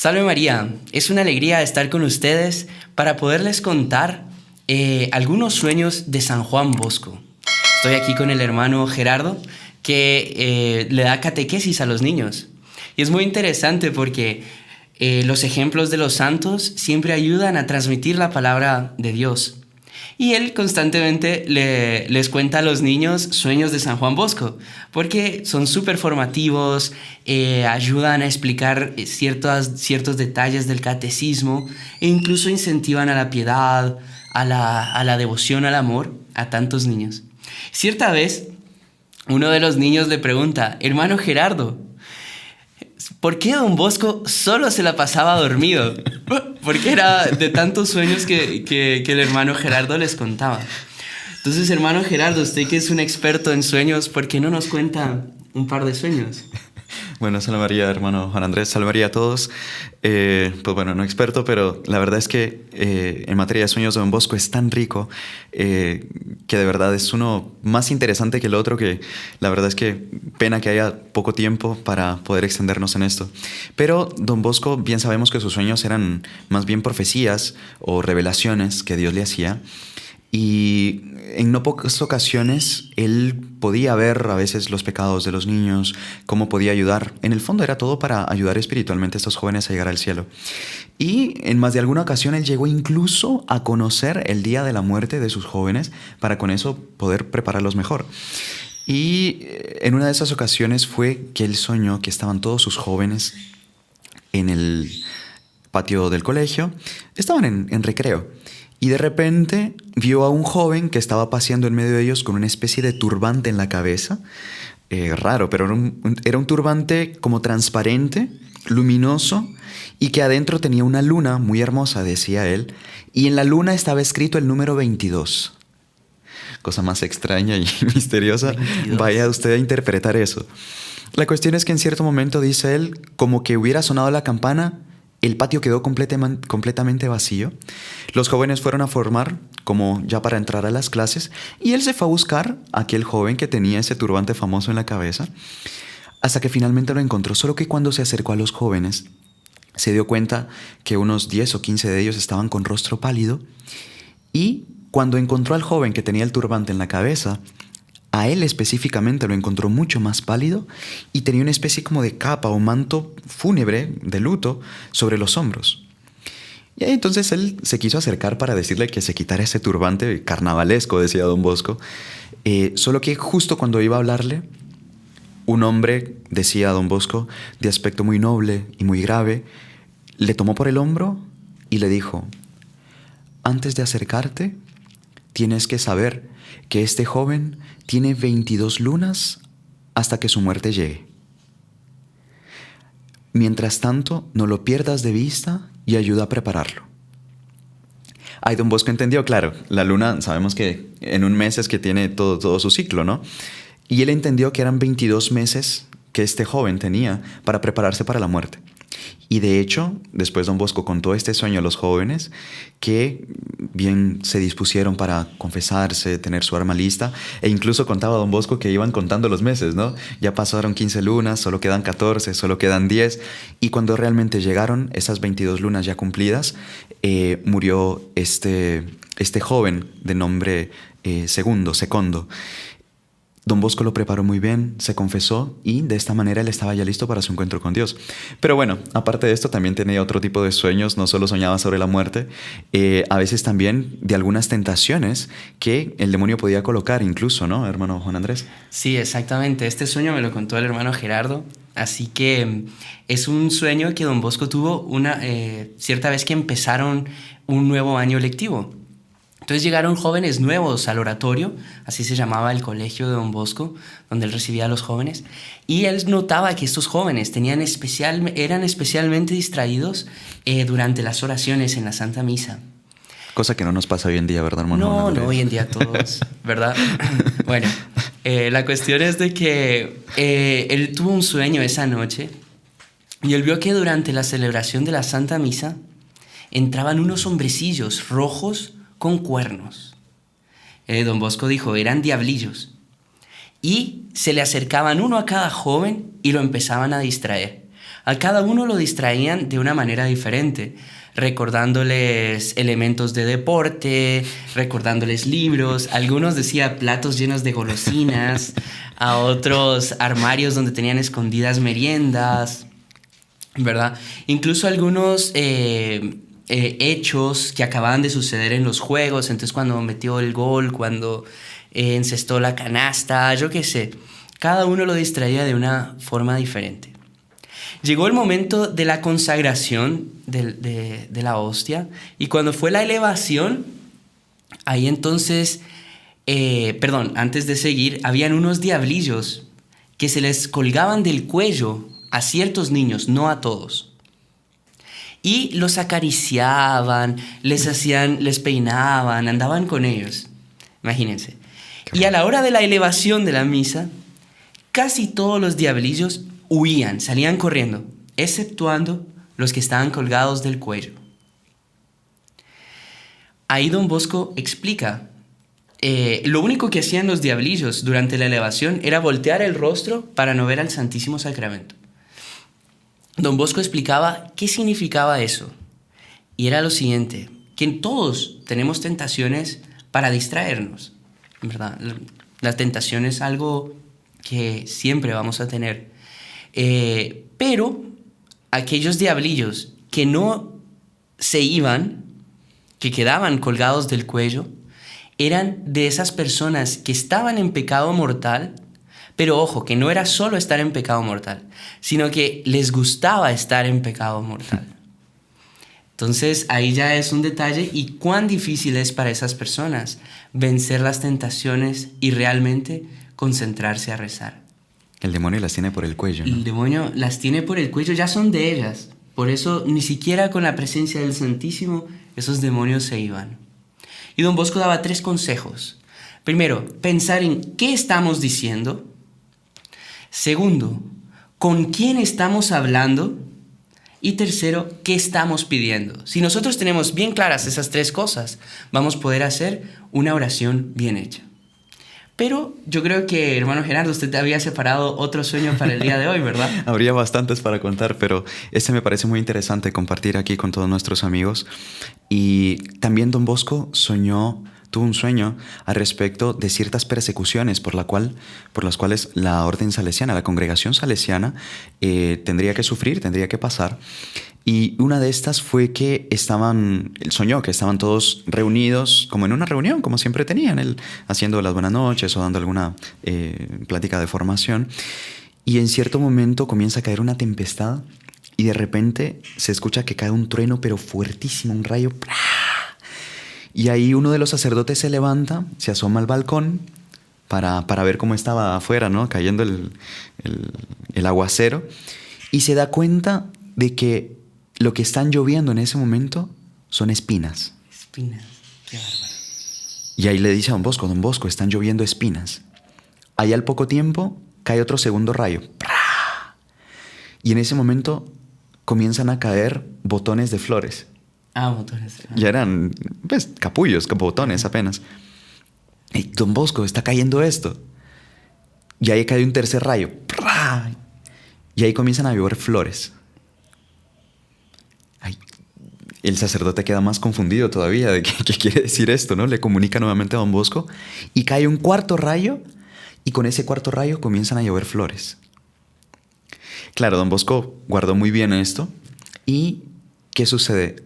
Salve María, es una alegría estar con ustedes para poderles contar algunos sueños de San Juan Bosco. Estoy aquí con el hermano Gerardo que le da catequesis a los niños. Y es muy interesante porque los ejemplos de los santos siempre ayudan a transmitir la palabra de Dios. Y él constantemente les cuenta a los niños sueños de San Juan Bosco, porque son súper formativos, ayudan a explicar ciertos detalles del catecismo e incluso incentivan a la piedad, a la devoción, al amor a tantos niños. Cierta vez, uno de los niños le pregunta: hermano Gerardo, ¿por qué Don Bosco solo se la pasaba dormido? Porque era de tantos sueños que el hermano Gerardo les contaba. Entonces, hermano Gerardo, usted que es un experto en sueños, ¿por qué no nos cuenta un par de sueños? Bueno, salve María, hermano Juan Andrés, salve María a todos. Pues bueno, no experto, pero la verdad es que en materia de sueños de Don Bosco es tan rico que de verdad es uno más interesante que el otro, que la verdad es que pena que haya poco tiempo para poder extendernos en esto. Pero Don Bosco, bien sabemos que sus sueños eran más bien profecías o revelaciones que Dios le hacía. Y en no pocas ocasiones él podía ver a veces los pecados de los niños, cómo podía ayudar. En el fondo era todo para ayudar espiritualmente a estos jóvenes a llegar al cielo. Y en más de alguna ocasión él llegó incluso a conocer el día de la muerte de sus jóvenes para con eso poder prepararlos mejor. Y en una de esas ocasiones fue que él soñó que estaban todos sus jóvenes en el patio del colegio, estaban en recreo. Y de repente vio a un joven que estaba paseando en medio de ellos con una especie de turbante en la cabeza. Raro, pero era un turbante como transparente, luminoso, y que adentro tenía una luna muy hermosa, decía él. Y en la luna estaba escrito el número 22. Cosa más extraña y misteriosa. 22. Vaya usted a interpretar eso. La cuestión es que en cierto momento, dice él, como que hubiera sonado la campana, el patio quedó completamente vacío. Los jóvenes fueron a formar como ya para entrar a las clases y él se fue a buscar a aquel joven que tenía ese turbante famoso en la cabeza hasta que finalmente lo encontró. Solo que cuando se acercó a los jóvenes se dio cuenta que unos 10 o 15 de ellos estaban con rostro pálido, y cuando encontró al joven que tenía el turbante en la cabeza, a él específicamente lo encontró mucho más pálido y tenía una especie como de capa o manto fúnebre de luto sobre los hombros. Y ahí entonces él se quiso acercar para decirle que se quitara ese turbante carnavalesco, decía Don Bosco. Solo que justo cuando iba a hablarle, un hombre, decía Don Bosco, de aspecto muy noble y muy grave, le tomó por el hombro y le dijo: antes de acercarte, tienes que saber que este joven tiene 22 lunas hasta que su muerte llegue. Mientras tanto, no lo pierdas de vista y ayuda a prepararlo. Ahí Don Bosco entendió, claro, la luna sabemos que en un mes es que tiene todo su ciclo, ¿no? Y él entendió que eran 22 meses que este joven tenía para prepararse para la muerte. Y de hecho, después Don Bosco contó este sueño a los jóvenes que bien se dispusieron para confesarse, tener su arma lista, e incluso contaba Don Bosco que iban contando los meses, ¿no? Ya pasaron 15 lunas, solo quedan 14, solo quedan 10, y cuando realmente llegaron esas 22 lunas ya cumplidas, murió este joven de nombre Secondo. Don Bosco lo preparó muy bien, se confesó y de esta manera él estaba ya listo para su encuentro con Dios. Pero bueno, aparte de esto también tenía otro tipo de sueños, no solo soñaba sobre la muerte, a veces también de algunas tentaciones que el demonio podía colocar incluso, ¿no, hermano Juan Andrés? Sí, exactamente. Este sueño me lo contó el hermano Gerardo. Así que es un sueño que Don Bosco tuvo cierta vez que empezaron un nuevo año lectivo. Entonces llegaron jóvenes nuevos al oratorio, así se llamaba el colegio de Don Bosco, donde él recibía a los jóvenes, y él notaba que estos jóvenes eran especialmente distraídos durante las oraciones en la Santa Misa. Cosa que no nos pasa hoy en día, ¿verdad, hermano? No, hoy en día todos, ¿verdad? Bueno, la cuestión es de que él tuvo un sueño esa noche y él vio que durante la celebración de la Santa Misa entraban unos hombrecillos rojos con cuernos. Don Bosco dijo, eran diablillos. Y se le acercaban uno a cada joven y lo empezaban a distraer. A cada uno lo distraían de una manera diferente, recordándoles elementos de deporte, recordándoles libros. Algunos decía platos llenos de golosinas, a otros armarios donde tenían escondidas meriendas, ¿verdad? Incluso algunos hechos que acababan de suceder en los juegos. Entonces, cuando metió el gol, cuando encestó la canasta, yo qué sé. Cada uno lo distraía de una forma diferente. Llegó el momento de la consagración de la hostia, y cuando fue la elevación, ahí entonces, antes de seguir, habían unos diablillos que se les colgaban del cuello a ciertos niños, no a todos. Y los acariciaban, les peinaban, andaban con ellos. Imagínense. Y a la hora de la elevación de la misa, casi todos los diablillos huían, salían corriendo, exceptuando los que estaban colgados del cuello. Ahí don Bosco explica, lo único que hacían los diablillos durante la elevación era voltear el rostro para no ver al Santísimo Sacramento. Don Bosco explicaba qué significaba eso, y era lo siguiente, que todos tenemos tentaciones para distraernos, ¿verdad? La tentación es algo que siempre vamos a tener. Pero aquellos diablillos que no se iban, que quedaban colgados del cuello, eran de esas personas que estaban en pecado mortal, pero ojo, que no era solo estar en pecado mortal, sino que les gustaba estar en pecado mortal. Entonces ahí ya es un detalle, y cuán difícil es para esas personas vencer las tentaciones y realmente concentrarse a rezar. El demonio las tiene por el cuello, ¿no? El demonio las tiene por el cuello, ya son de ellas. Por eso ni siquiera con la presencia del Santísimo esos demonios se iban. Y don Bosco daba 3 consejos. Primero, pensar en qué estamos diciendo. Segundo, con quién estamos hablando. Y tercero, qué estamos pidiendo. Si nosotros tenemos bien claras esas 3 cosas, vamos a poder hacer una oración bien hecha. Pero yo creo que, hermano Gerardo, usted había separado otro sueño para el día de hoy, ¿verdad? Habría bastantes para contar, pero este me parece muy interesante compartir aquí con todos nuestros amigos. Y también don Bosco tuvo un sueño al respecto de ciertas persecuciones por las cuales la orden salesiana, la congregación salesiana, tendría que sufrir, tendría que pasar. Y una de estas fue que él soñó que estaban todos reunidos, como en una reunión, como siempre tenían, él haciendo las buenas noches o dando alguna plática de formación. Y en cierto momento comienza a caer una tempestad y de repente se escucha que cae un trueno, pero fuertísimo, un rayo. Y ahí uno de los sacerdotes se levanta, se asoma al balcón para ver cómo estaba afuera, ¿no? Cayendo el aguacero, y se da cuenta de que lo que están lloviendo en ese momento son espinas. Espinas, qué bárbaro. Y ahí le dice a don Bosco, están lloviendo espinas. Ahí al poco tiempo cae otro segundo rayo. Y en ese momento comienzan a caer botones de flores. Botones. Ya eran, pues, capullos, botones apenas. Y don Bosco, está cayendo esto. Y ahí cae un tercer rayo. Y ahí comienzan a llover flores. El sacerdote queda más confundido todavía de qué quiere decir esto, ¿no? Le comunica nuevamente a don Bosco y cae un cuarto rayo, y con ese cuarto rayo comienzan a llover flores. Claro, don Bosco guardó muy bien esto. ¿Y qué sucede?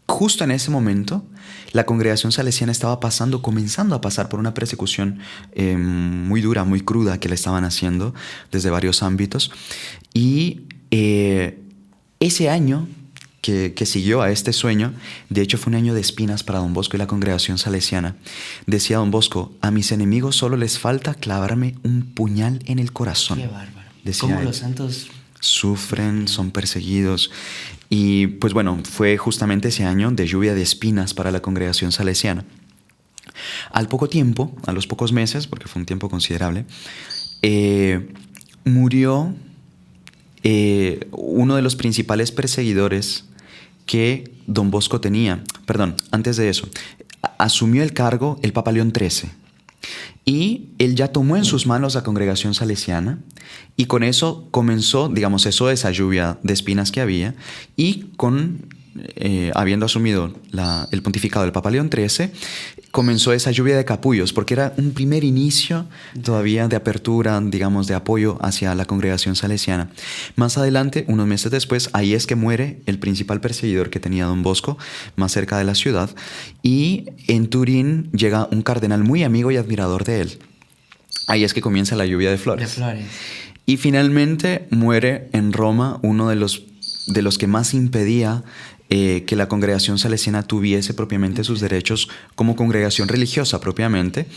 Justo en ese momento, la congregación salesiana estaba comenzando a pasar por una persecución muy dura, muy cruda que le estaban haciendo desde varios ámbitos. Y ese año que siguió a este sueño, de hecho fue un año de espinas para don Bosco y la congregación salesiana. Decía don Bosco, a mis enemigos solo les falta clavarme un puñal en el corazón. Qué bárbaro. Decía ¿Cómo él. los santos Sufren, son perseguidos. Y pues bueno, fue justamente ese año de lluvia de espinas para la congregación salesiana. Al poco tiempo, a los pocos meses, porque fue un tiempo considerable, murió uno de los principales perseguidores que don Bosco tenía. Perdón, antes de eso, asumió el cargo el Papa León XIII. Y él ya tomó en sus manos la congregación salesiana y con eso comenzó, digamos, cesó esa lluvia de espinas que había y habiendo asumido el pontificado del Papa León XIII, comenzó esa lluvia de capullos, porque era un primer inicio todavía de apertura, digamos, de apoyo hacia la congregación salesiana. Más adelante, unos meses después, ahí es que muere el principal perseguidor que tenía Don Bosco, más cerca de la ciudad, y en Turín llega un cardenal muy amigo y admirador de él. Ahí es que comienza la lluvia de flores. De flores. Y finalmente muere en Roma uno de los que más impedía que la congregación salesiana tuviese propiamente sus derechos como congregación religiosa propiamente.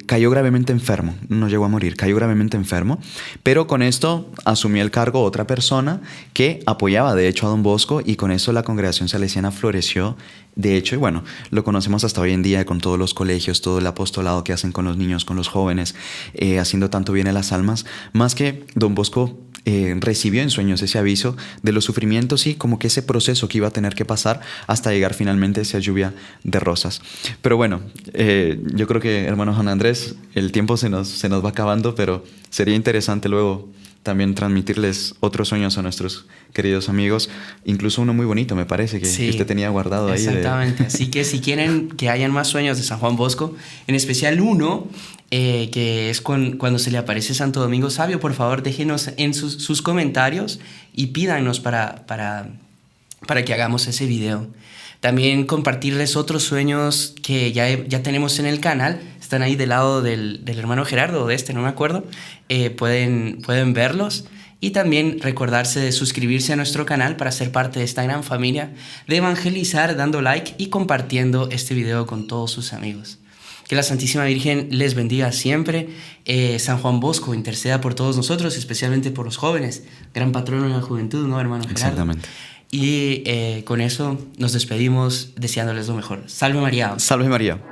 Cayó gravemente enfermo, no llegó a morir, cayó gravemente enfermo, pero con esto asumió el cargo otra persona que apoyaba de hecho a Don Bosco y con eso la congregación salesiana floreció. De hecho, y bueno, lo conocemos hasta hoy en día con todos los colegios, todo el apostolado que hacen con los niños, con los jóvenes, haciendo tanto bien a las almas, más que Don Bosco recibió en sueños ese aviso de los sufrimientos y como que ese proceso que iba a tener que pasar hasta llegar finalmente a esa lluvia de rosas. Pero bueno, yo creo que, hermano Juan Andrés, el tiempo se nos va acabando, pero sería interesante luego también transmitirles otros sueños a nuestros queridos amigos, incluso uno muy bonito, me parece, que usted tenía guardado ahí. Exactamente, así que si quieren que hayan más sueños de San Juan Bosco, en especial uno, que es cuando se le aparece Santo Domingo Sabio, por favor déjenos en sus comentarios y pídanos para que hagamos ese video. También compartirles otros sueños que ya tenemos en el canal. Están ahí del lado del hermano Gerardo, o de no me acuerdo. Pueden verlos. Y también recordarse de suscribirse a nuestro canal para ser parte de esta gran familia, de evangelizar dando like y compartiendo este video con todos sus amigos. Que la Santísima Virgen les bendiga siempre. San Juan Bosco interceda por todos nosotros, especialmente por los jóvenes. Gran patrono de la juventud, ¿no, hermano Gerardo? Exactamente. Y con eso nos despedimos deseándoles lo mejor. Salve María. Salve María.